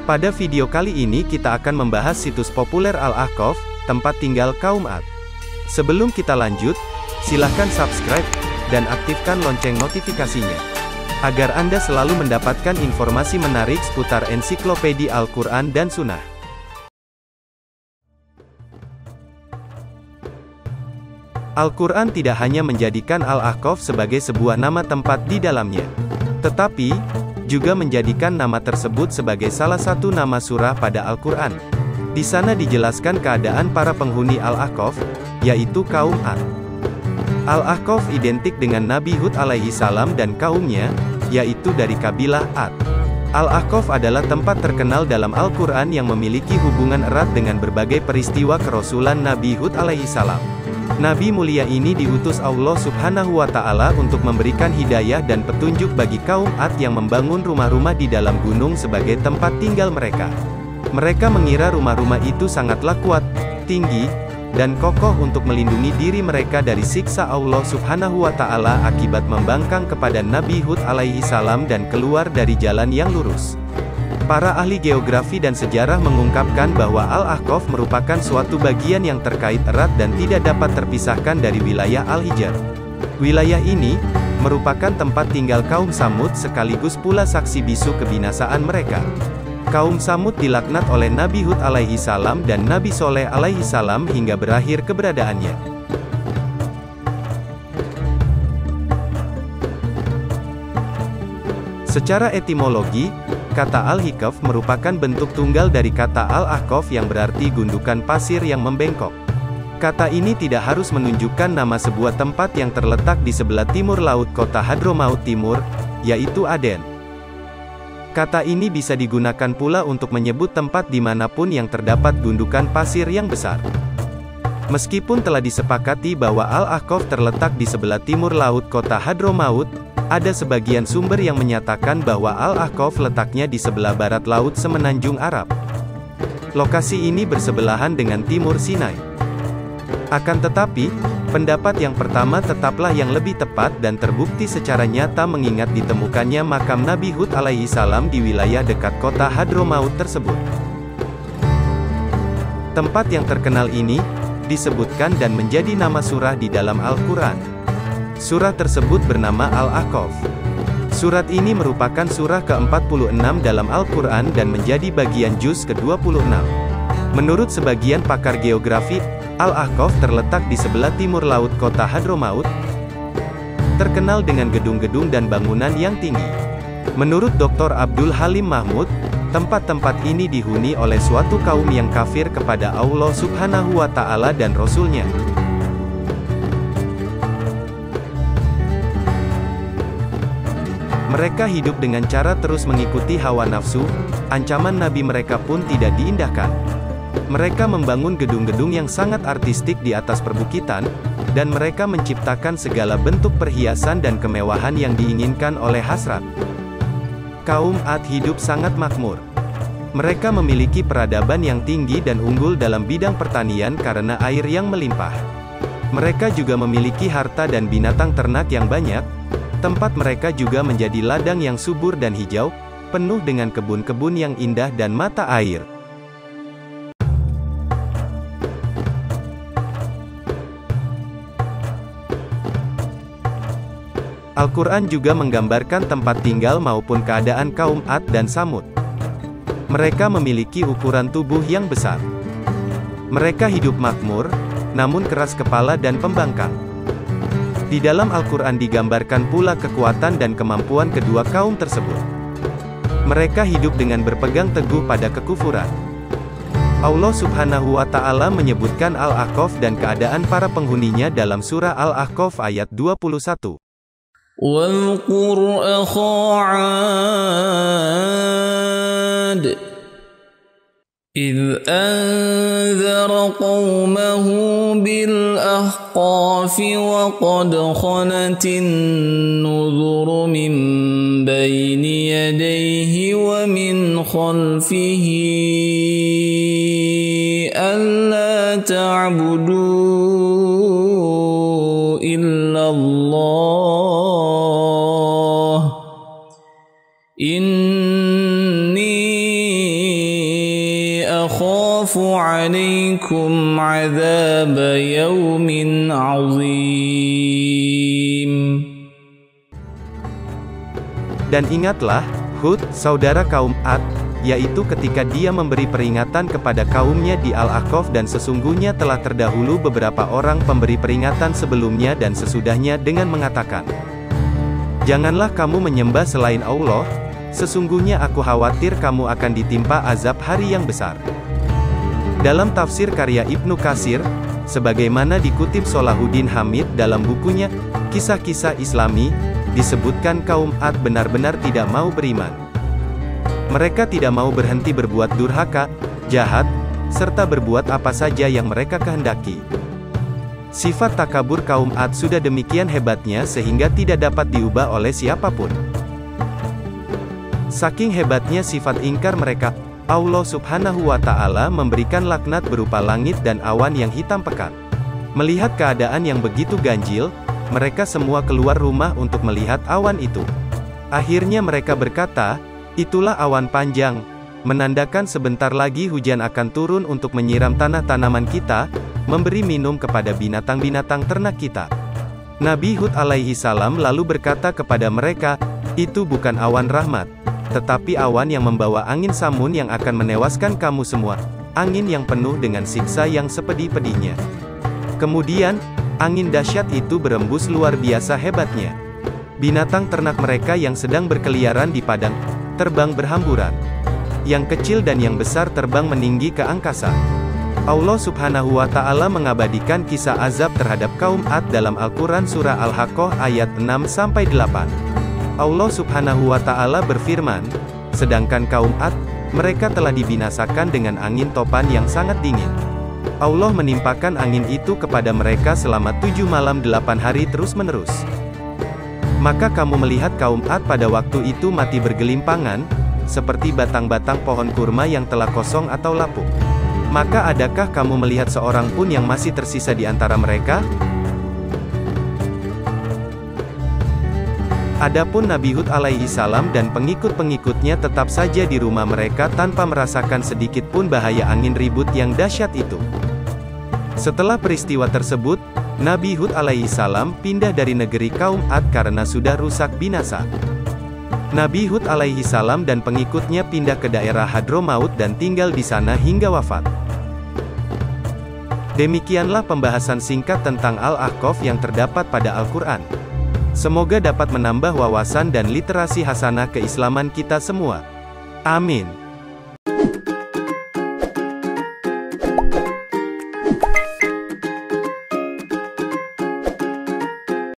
Pada video kali ini kita akan membahas situs populer Al-Ahqaf, tempat tinggal kaum Ad. Sebelum kita lanjut, silahkan subscribe, dan aktifkan lonceng notifikasinya, agar Anda selalu mendapatkan informasi menarik seputar ensiklopedia Al-Quran dan Sunnah. Al-Quran tidak hanya menjadikan Al-Ahqaf sebagai sebuah nama tempat di dalamnya, tetapi juga menjadikan nama tersebut sebagai salah satu nama surah pada Al-Quran. Di sana dijelaskan keadaan para penghuni Al-Ahqaf, yaitu kaum Ad. Al-Ahqaf identik dengan Nabi Hud alaihi salam dan kaumnya, yaitu dari kabilah Ad. Al-Ahqaf adalah tempat terkenal dalam Al-Quran yang memiliki hubungan erat dengan berbagai peristiwa kerasulan Nabi Hud alaihi salam. Nabi mulia ini diutus Allah Subhanahu wa Ta'ala untuk memberikan hidayah dan petunjuk bagi kaum Ad yang membangun rumah-rumah di dalam gunung sebagai tempat tinggal mereka. Mereka mengira rumah-rumah itu sangatlah kuat, tinggi, dan kokoh untuk melindungi diri mereka dari siksa Allah Subhanahu wa Ta'ala akibat membangkang kepada Nabi Hud alaihi salam dan keluar dari jalan yang lurus. Para ahli geografi dan sejarah mengungkapkan bahwa Al-Ahqaf merupakan suatu bagian yang terkait erat dan tidak dapat terpisahkan dari wilayah Al-Hijr. Wilayah ini merupakan tempat tinggal kaum Samud sekaligus pula saksi bisu kebinasaan mereka. Kaum Samud dilaknat oleh Nabi Hud alaihi salam dan Nabi Soleh alaihi salam hingga berakhir keberadaannya. Secara etimologi, kata Al-Hikaf merupakan bentuk tunggal dari kata Al-Ahqaf yang berarti gundukan pasir yang membengkok. Kata ini tidak harus menunjukkan nama sebuah tempat yang terletak di sebelah timur laut kota Hadramaut Timur, yaitu Aden. Kata ini bisa digunakan pula untuk menyebut tempat dimanapun yang terdapat gundukan pasir yang besar. Meskipun telah disepakati bahwa Al-Ahqaf terletak di sebelah timur laut kota Hadramaut, ada sebagian sumber yang menyatakan bahwa Al-Ahqaf letaknya di sebelah barat laut semenanjung Arab. Lokasi ini bersebelahan dengan timur Sinai. Akan tetapi, pendapat yang pertama tetaplah yang lebih tepat dan terbukti secara nyata mengingat ditemukannya makam Nabi Hud alaihi salam di wilayah dekat kota Hadramaut tersebut. Tempat yang terkenal ini disebutkan dan menjadi nama surah di dalam Al-Quran. Surah tersebut bernama Al-Ahqaf. Surat ini merupakan surah ke-46 dalam Al-Quran dan menjadi bagian juz ke-26. Menurut sebagian pakar geografi, Al-Ahqaf terletak di sebelah timur laut kota Hadramaut, terkenal dengan gedung-gedung dan bangunan yang tinggi. Menurut Dr. Abdul Halim Mahmud, tempat-tempat ini dihuni oleh suatu kaum yang kafir kepada Allah Subhanahu wa Ta'ala dan Rasul-Nya. Mereka hidup dengan cara terus mengikuti hawa nafsu, ancaman Nabi mereka pun tidak diindahkan. Mereka membangun gedung-gedung yang sangat artistik di atas perbukitan, dan mereka menciptakan segala bentuk perhiasan dan kemewahan yang diinginkan oleh hasrat. Kaum Ad hidup sangat makmur. Mereka memiliki peradaban yang tinggi dan unggul dalam bidang pertanian karena air yang melimpah. Mereka juga memiliki harta dan binatang ternak yang banyak. Tempat mereka juga menjadi ladang yang subur dan hijau, penuh dengan kebun-kebun yang indah dan mata air. Al-Quran juga menggambarkan tempat tinggal maupun keadaan kaum Ad dan Samud. Mereka memiliki ukuran tubuh yang besar. Mereka hidup makmur, namun keras kepala dan pembangkang. Di dalam Al-Quran digambarkan pula kekuatan dan kemampuan kedua kaum tersebut. Mereka hidup dengan berpegang teguh pada kekufuran. Allah Subhanahu wa Ta'ala menyebutkan Al-Ahqaf dan keadaan para penghuninya dalam surah Al-Ahqaf ayat 21. وَاذْكُرْ أَخَا عَادٍ إِذْ أَنذَرَ قَوْمَهُ بِالْأَحْقَافِ وَقَدْ خَلَتِ النُّذُرُ مِنْ بَيْنِ يَدَيْهِ وَمِنْ خَلْفِهِ أَلَّا تَعْبُدُوا إِلَّا اللَّهَ إِنِّي عليكم عذاب يوم عظيم. Dan ingatlah, Hud, saudara kaum Ad, yaitu ketika dia memberi peringatan kepada kaumnya di Al-Ahqaf, dan sesungguhnya telah terdahulu beberapa orang pemberi peringatan sebelumnya dan sesudahnya dengan mengatakan, janganlah kamu menyembah selain Allah, sesungguhnya aku khawatir kamu akan ditimpa azab hari yang besar. Dalam tafsir karya Ibnu Katsir, sebagaimana dikutip Salahuddin Hamid dalam bukunya, Kisah-Kisah Islami, disebutkan kaum Ad benar-benar tidak mau beriman. Mereka tidak mau berhenti berbuat durhaka, jahat, serta berbuat apa saja yang mereka kehendaki. Sifat takabur kaum Ad sudah demikian hebatnya sehingga tidak dapat diubah oleh siapapun. Saking hebatnya sifat ingkar mereka, Allah Subhanahu wa Ta'ala memberikan laknat berupa langit dan awan yang hitam pekat. Melihat keadaan yang begitu ganjil, mereka semua keluar rumah untuk melihat awan itu. Akhirnya mereka berkata, itulah awan panjang, menandakan sebentar lagi hujan akan turun untuk menyiram tanah tanaman kita, memberi minum kepada binatang-binatang ternak kita. Nabi Hud alaihi salam lalu berkata kepada mereka, itu bukan awan rahmat, tetapi awan yang membawa angin samun yang akan menewaskan kamu semua, angin yang penuh dengan siksa yang sepedih-pedihnya. Kemudian, angin dahsyat itu berembus luar biasa hebatnya. Binatang ternak mereka yang sedang berkeliaran di padang, terbang berhamburan. Yang kecil dan yang besar terbang meninggi ke angkasa. Allah Subhanahu wa Ta'ala mengabadikan kisah azab terhadap kaum Ad dalam Al-Quran Surah Al-Haqqah ayat 6-8. Allah Subhanahu wa Ta'ala berfirman, sedangkan kaum Ad, mereka telah dibinasakan dengan angin topan yang sangat dingin. Allah menimpakan angin itu kepada mereka selama 7 malam 8 hari terus-menerus. Maka kamu melihat kaum Ad pada waktu itu mati bergelimpangan, seperti batang-batang pohon kurma yang telah kosong atau lapuk. Maka adakah kamu melihat seorang pun yang masih tersisa di antara mereka? Adapun Nabi Hud alaihi salam dan pengikut-pengikutnya tetap saja di rumah mereka tanpa merasakan sedikit pun bahaya angin ribut yang dahsyat itu. Setelah peristiwa tersebut, Nabi Hud alaihi salam pindah dari negeri kaum Ad karena sudah rusak binasa. Nabi Hud alaihi salam dan pengikutnya pindah ke daerah Hadramaut dan tinggal di sana hingga wafat. Demikianlah pembahasan singkat tentang Al-Ahqaf yang terdapat pada Al-Quran. Semoga dapat menambah wawasan dan literasi hasanah keislaman kita semua. Amin.